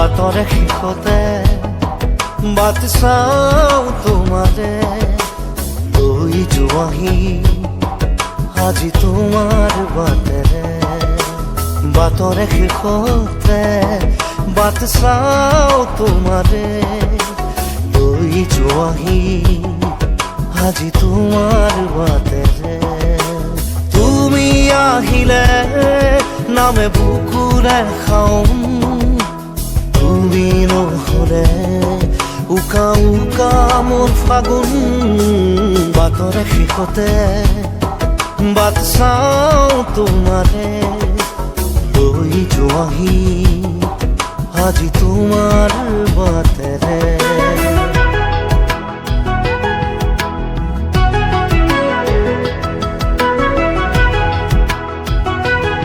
বাটৰে শেষতে but চাওঁ তোমাৰে লৈ যোৱাহি আজি তোমাৰ বাটেৰে বাটৰে শেষতে বাট চাওঁ তোমাৰে লৈ যোৱাহি আজি তোমাৰ বাটেৰে তুমি আহিলে নামে বুকুৰে খাওঁ তুমি নহ'লে উকা উকা মোৰ ফাগুন বাটৰে শেষতে বাট চাওঁ তোমাৰে লৈ যোৱাহি আজি তোমাৰ বাটেৰে